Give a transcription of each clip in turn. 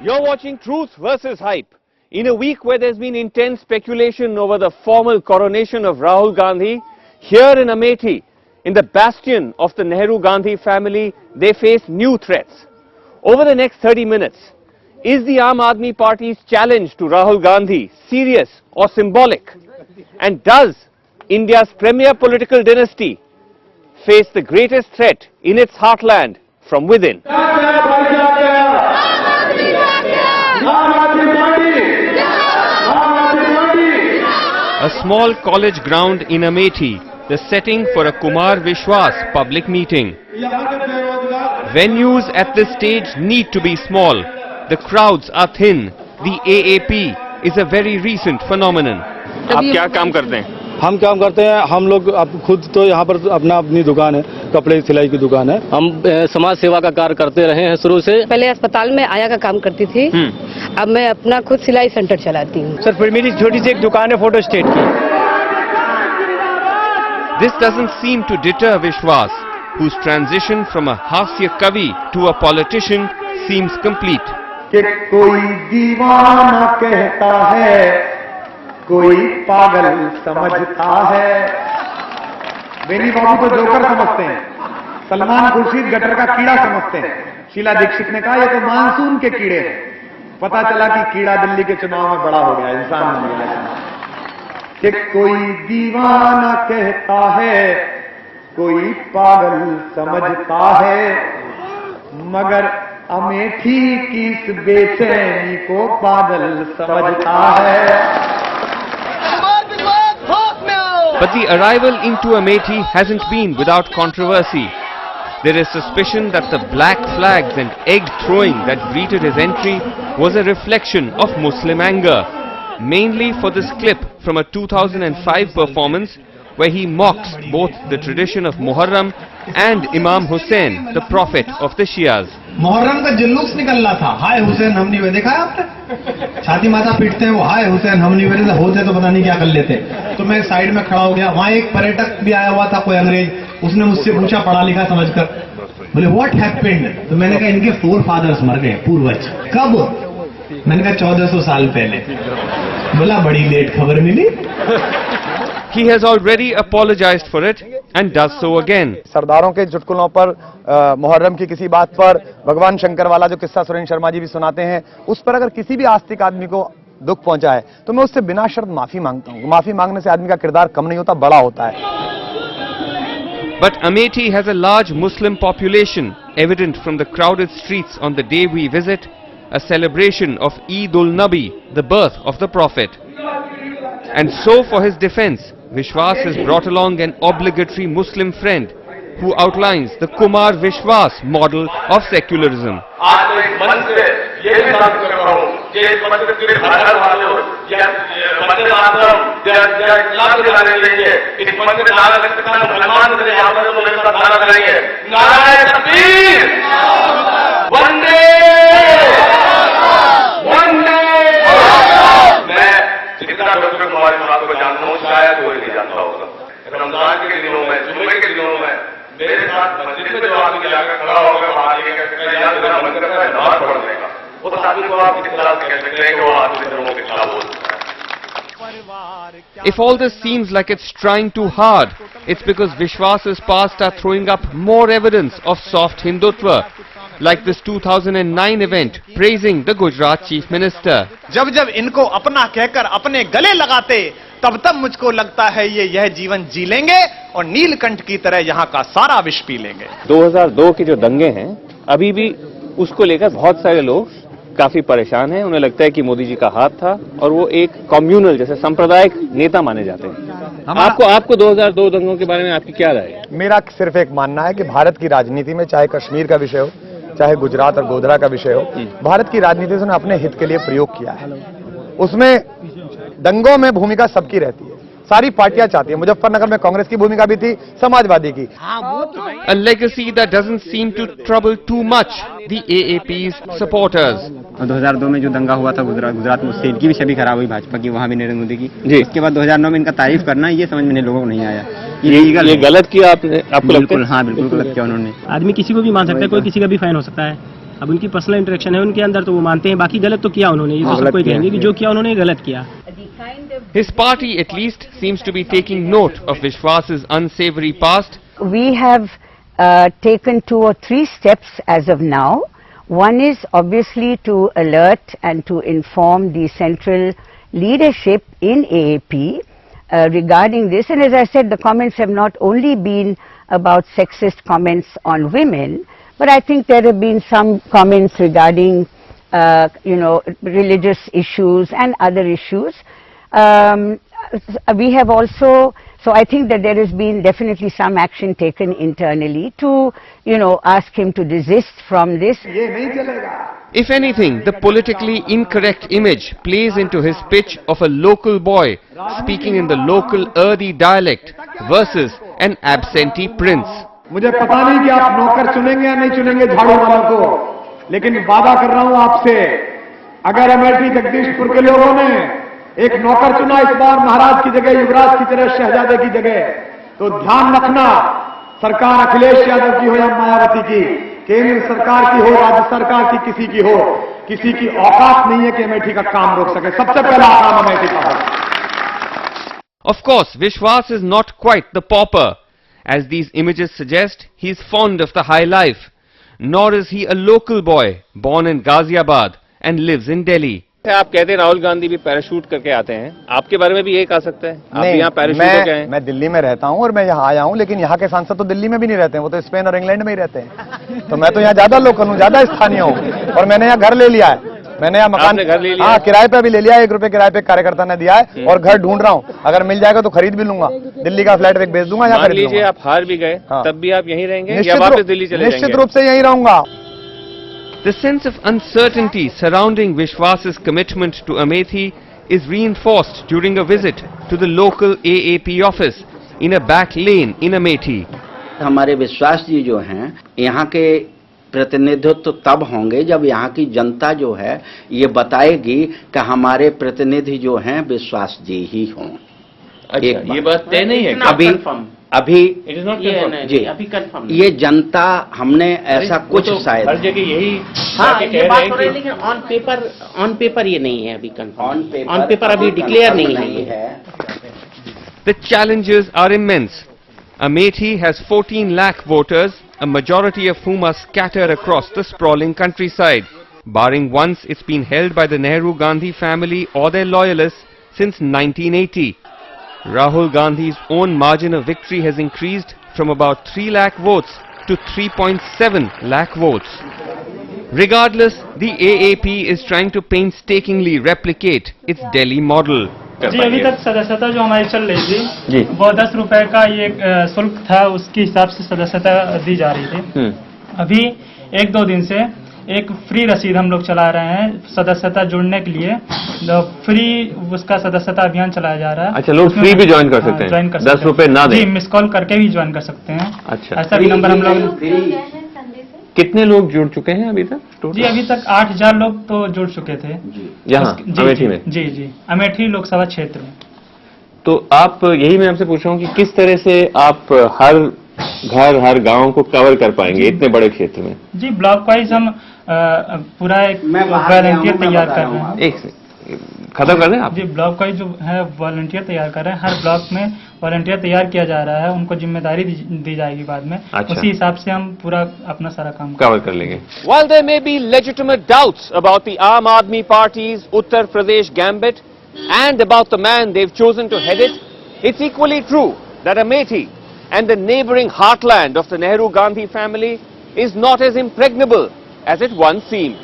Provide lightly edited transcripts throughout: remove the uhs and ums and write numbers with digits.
You're watching Truth versus Hype. In a week where there's been intense speculation over the formal coronation of Rahul Gandhi, here in Amethi, in the bastion of the Nehru-Gandhi family, they face new threats. Over the next 30 minutes, is the Aam Aadmi Party's challenge to Rahul Gandhi serious or symbolic? And does India's premier political dynasty face the greatest threat in its heartland from within? A small college ground in Amethi, the setting for a Kumar Vishwas public meeting. Venues at this stage need to be small. The crowds are thin. The AAP is a very recent phenomenon. आप क्या काम करते हैं? हम काम करते हैं, हम लोग अब खुद तो यहाँ पर अपनी दुकान है, कपड़े सिलाई की दुकान है। हम समाज सेवा का कार्य करते रहे हैं शुरू से। पहले अस्पताल में आया का काम करती थी, अब मैं अपना खुद सिलाई सेंटर चलाती हूँ। सर फिर मेरी छोटी सी एक दुकान है फोटो स्टेट की। This doesn't seem to deter Vishwas, whose transition from a Hasya Kavi to a politician seems complete. कि कोई दीवाना कहता है, कोई पागल समझता है। बेनी बाबू को जोकर समझते हैं, सलमान खुर्शीद गटर का कीड़ा समझते हैं। शीला दीक्षित ने कहा ये तो मानसून के कीड़े हैं। पता चला कि कीड़ा दिल्ली के चुनाव में बड़ा हो गया, इंसान बन गया। कि कोई दीवाना कहता है, कोई पागल समझता है, मगर अमेठी की इस बेचैनी को पागल समझता है। But the arrival into Amethi hasn't been without controversy. There is suspicion that the black flags and egg throwing that greeted his entry was a reflection of Muslim anger, mainly for this clip from a 2005 performance where he mocks both the tradition of Muharram and Imam Hussain, the prophet of the Shias. Muharram का जुलूस निकल रहा था, हाय हुसैन हम नहीं हुए, देखा है आपने? छाती माथा पीटते हैं वो, हाय हुसैन हम नहीं हुए, होते तो पता नहीं क्या कर लेते। तो मैं साइड में खड़ा हो गया, वहां एक पर्यटक भी आया हुआ था, कोई अंग्रेज, उसने मुझसे पूछा पढ़ा लिखा समझकर, बोले व्हाट हैपेंड? तो मैंने कहा इनके 4 फादर्स मर गए, पूर्वज। कब? मैंने कहा 1400 साल पहले। बोला बड़ी लेट खबर मिली। He has already apologized for it and does so again. सरदारों के चुटकुलों पर, मुहर्रम की किसी बात पर, भगवान शंकर वाला जो किस्सा सुरेंद्र शर्मा जी भी सुनाते हैं, उस पर अगर किसी भी आस्तिक आदमी को दुख पहुंचा है तो मैं उससे बिना शर्त माफी मांगता हूं। माफी मांगने से आदमी का किरदार कम नहीं होता, बड़ा होता है। But Amethi has a large Muslim population, evident from the crowded streets on the day we visit, a celebration of Eid-ul-Nabi, the birth of the Prophet. And so for his defense, Vishwas has brought along an obligatory Muslim friend who outlines the Kumar Vishwas model of secularism. Ramzan के दिनों में, जुम्मे के दिनों में मेरे साथ मस्जिद में जो आदमी जाकर खड़ा होगा, बात ये कह सकता है यार मेरा मन करता है नमाज पढ़ने का, उस आदमी को आप किस तरह से कह सकते हैं कि वो आदमी धर्मों के खिलाफ बोल सकता है? If all this seems like it's trying too hard, it's because Vishwas's past are throwing up more evidence of soft Hindutva, like this 2009 event praising the Gujarat Chief Minister. जब जब इनको अपना कहकर अपने गले लगाते, तब तब मुझको लगता है ये यह जीवन जी लेंगे और नीलकंठ की तरह यहाँ का सारा विष पी लेंगे। 2002 के जो दंगे हैं, अभी भी उसको लेकर बहुत सारे लोग काफी परेशान हैं। उन्हें लगता है कि मोदी जी का हाथ था और वो एक कम्युनल जैसे सांप्रदायिक नेता माने जाते हैं। आपको 2002 दंगों के बारे में आपकी क्या राय है? मेरा सिर्फ एक मानना है कि भारत की राजनीति में, चाहे कश्मीर का विषय हो, चाहे गुजरात और गोधरा का विषय हो, भारत की राजनीति से उन्होंने अपने हित के लिए प्रयोग किया है। उसमें दंगों में भूमिका सबकी रहती है, सारी पार्टियां चाहती है। मुजफ्फरनगर में कांग्रेस की भूमिका भी थी, समाजवादी की। A legacy that doesn't seem to trouble too much the AAP's supporters. 2002 में जो दंगा हुआ था गुजरात में, उससे इनकी भी छवि खराब हुई भाजपा की, वहाँ भी नरेंद्र मोदी की। उसके बाद 2009 में इनका तारीफ करना, ये समझ में लोगों को नहीं आया। ये गलत किया आपने, आपको लगता है? हाँ बिल्कुल गलत किया उन्होंने। आदमी किसी को भी मान सकता है, कोई किसी का भी फैन हो सकता है। अब उनकी पर्सनल इंटरेक्शन है उनके अंदर, तो वो मानते हैं। बाकी गलत तो किया उन्होंने, ये तो सबको कहेंगे कि जो किया उन्होंने गलत किया। His party at least seems to be taking note of Vishwas's unsavory past. We have taken 2 or 3 steps as of now. One is obviously to alert and to inform the central leadership in AAP regarding this. And as I said, the comments have not only been about sexist comments on women, but I think there have been some comments regarding, religious issues and other issues. We have also, so I think that there has been definitely some action taken internally to, ask him to desist from this. If anything, the politically incorrect image plays into his pitch of a local boy speaking in the local Urdi dialect versus an absentee prince. मुझे पता नहीं कि आप नौकर चुनेंगे या नहीं चुनेंगे झाड़ू वालों को, लेकिन वादा कर रहा हूं आपसे, अगर अमेठी जगदीशपुर के लोगों ने एक नौकर चुना इस बार महाराज की जगह, युवराज की तरह, शहजादे की जगह, तो ध्यान रखना, सरकार अखिलेश यादव की हो या मायावती की, केंद्र सरकार की हो, राज्य सरकार की, किसी की हो, किसी की औकात नहीं है कि अमेठी का काम रोक सके। सबसे पहला काम अमेठी का हो। Of course, Vishwas is not quite the pauper. As these images suggest, he is fond of the high life. Nor is he a local boy born in Ghaziabad and lives in Delhi. आप कहते हैं राहुल गांधी भी parachute करके आते हैं, आपके बारे में भी यही कह सकते हैं? आप भी यहाँ पैराशूट करके आए हैं? मैं दिल्ली में रहता हूँ और मैं यहाँ आया हूँ, लेकिन यहाँ के सांसद तो दिल्ली में भी नहीं रहते हैं, वो तो स्पेन और इंग्लैंड में ही रहते हैं। तो मैं तो यहाँ ज्यादा लोकल हूँ, ज्यादा स्थानीय हूँ, और मैंने यहाँ घर ले लिया है। मैंने यहाँ मकान घर ले लिया? हाँ, किराए पे भी ले लिया, 1 रुपए किराए पे कार्यकर्ता ने दिया है, और घर ढूंढ रहा हूँ। अगर मिल जाएगा तो खरीद भी लूंगा, दिल्ली का फ्लैट एक बेच दूंगा, यहाँ खरीद लूंगा। लीजिए आप हार भी गए, तब भी आप यहीं रहेंगे या वापस दिल्ली चले जाएंगे? निश्चित रूप से यहीं रहूंगा। The sense of uncertainty surrounding Vishwas's commitment to Amethi is reinforced during a visit to the local AAP office in a back lane in Amethi. हमारे विश्वास जी जो हैं, यहाँ के प्रतिनिधित्व तो तब होंगे जब यहाँ की जनता जो है ये बताएगी कि हमारे प्रतिनिधि जो हैं विश्वास जी ही हों। अच्छा, ये बात तय नहीं है अभी जी, अभी कंफर्म ये जनता, हमने ऐसा कुछ शायद हर जगह यही ये बात हो रही है, लेकिन ऑन पेपर ये नहीं है अभी कंफर्म। ऑन पेपर अभी डिक्लेयर नहीं है। The challenges are immense. Amethi has 14 lakh voters, a majority of whom are scattered across the sprawling countryside, barring once it's been held by the Nehru Gandhi family or their loyalists since 1980. Rahul Gandhi's own margin of victory has increased from about 3 lakh votes to 3.7 lakh votes. Regardless, the AAP is trying to painstakingly replicate its Delhi model. जी, अभी तक सदस्यता जो हमारी चल रही थी वो 10 रुपए का ये शुल्क था, उसके हिसाब से सदस्यता दी जा रही थी। अभी 1-2 दिन से एक फ्री रसीद हम लोग चला रहे हैं सदस्यता जुड़ने के लिए, फ्री उसका सदस्यता अभियान चलाया जा रहा है। अच्छा, लोग फ्री भी ज्वाइन कर सकते हैं? ज्वाइन कर 10 रुपए ना दें? जी, मिस कॉल करके भी ज्वाइन कर सकते हैं। अच्छा, ऐसा भी नंबर हम लोग। कितने लोग जुड़ चुके हैं अभी तक? जी, अभी तक 8000 लोग तो जुड़ चुके थे यहाँ अमेठी में। जी, अमेठी लोकसभा क्षेत्र में। तो आप, यही मैं आपसे पूछ रहा हूँ कि किस तरह से आप हर घर हर गांव को कवर कर पाएंगे इतने बड़े क्षेत्र में? जी, ब्लॉक वाइज हम पूरा एक वॉलंटियर तैयार कर रहे हैं। एक खत्म कर दें आप? जी, ब्लॉक वाइज जो है वॉलंटियर तैयार कर रहे हैं, हर ब्लॉक में वॉलंटियर तैयार किया जा रहा है, उनको जिम्मेदारी दी जाएगी बाद में। अच्छा। उसी हिसाब से हम पूरा अपना सारा काम कवर कर लेंगे। While there may be legitimate doubts about the Aam Aadmi Party's Uttar Pradesh gambit and about the man they've chosen to head it, it's equally true that Amethi and the neighboring heartland of the Nehru Gandhi family is not as impregnable as it once seemed.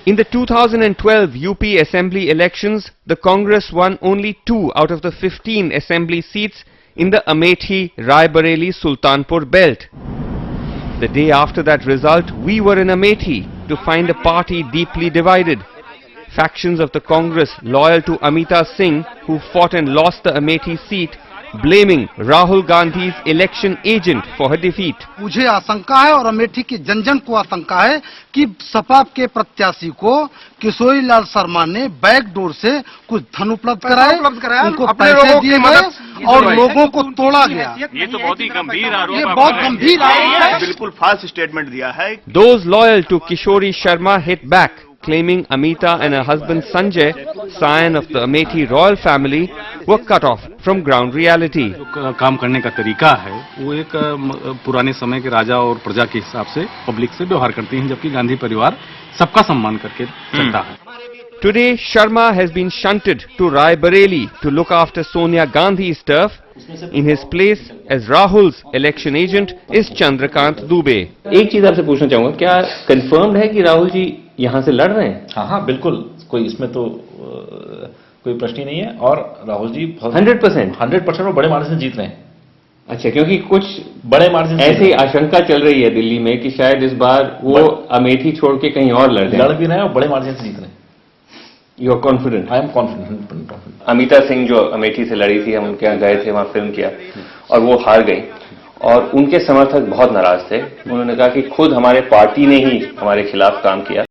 In the 2012 UP Assembly elections, the Congress won only 2 out of the 15 Assembly seats in the Amethi-Rai Bareli-Sultanpur belt. The day after that result, we were in Amethi to find a party deeply divided. Factions of the Congress loyal to Amita Singh, who fought and lost the Amethi seat, blaming Rahul Gandhi's election agent for her defeat. मुझे आशंका है और अमेठी की जन को आशंका है कि सपा के प्रत्याशी को किशोरीलाल शर्मा ने बैकडोर से कुछ धन उपलब्ध कराए, उनको पैसे दिए गए और लोगों को तोड़ा गया। ये तो बहुत ही गंभीर आरोप ये बहुत गंभीर आरोप है। बिल्कुल फाल्स स्टेटमेंट दिया है। Those loyal to Kishori Sharma hit back, claiming Amita and her husband Sanjay, scion of the Amethi royal family, were cut off from ground reality. काम करने का तरीका है वो एक पुराने समय के राजा और प्रजा के हिसाब से पब्लिक से व्यवहार करती हैं, जबकि गांधी परिवार सबका सम्मान करके चलता है। Today, Sharma has been shunted to Rai Bareli to look after Sonia Gandhi's turf. In his place, as Rahul's election agent, is Chandrakant Dubey. एक चीज आपसे पूछना चाहूंगा, क्या कंफर्म्ड है कि राहुल जी यहां से लड़ रहे हैं? हाँ हाँ बिल्कुल, कोई इसमें तो कोई प्रश्न ही नहीं है। और राहुल जी 100% वो बड़े मार्जिन से जीत रहे हैं। अच्छा, क्योंकि कुछ बड़े मार्जिन ऐसी आशंका चल रही है दिल्ली में कि शायद इस बार वो अमेठी छोड़ के कहीं और लड़ भी रहे हैं और बड़े मार्जिन से जीत रहे हैं। You are confident? I am confident. Amita Singh जो अमेठी से लड़ी थी, हम उनके यहाँ गए थे, वहां फिल्म किया और वो हार गई और उनके समर्थक बहुत नाराज थे। उन्होंने कहा कि खुद हमारे पार्टी ने ही हमारे खिलाफ काम किया।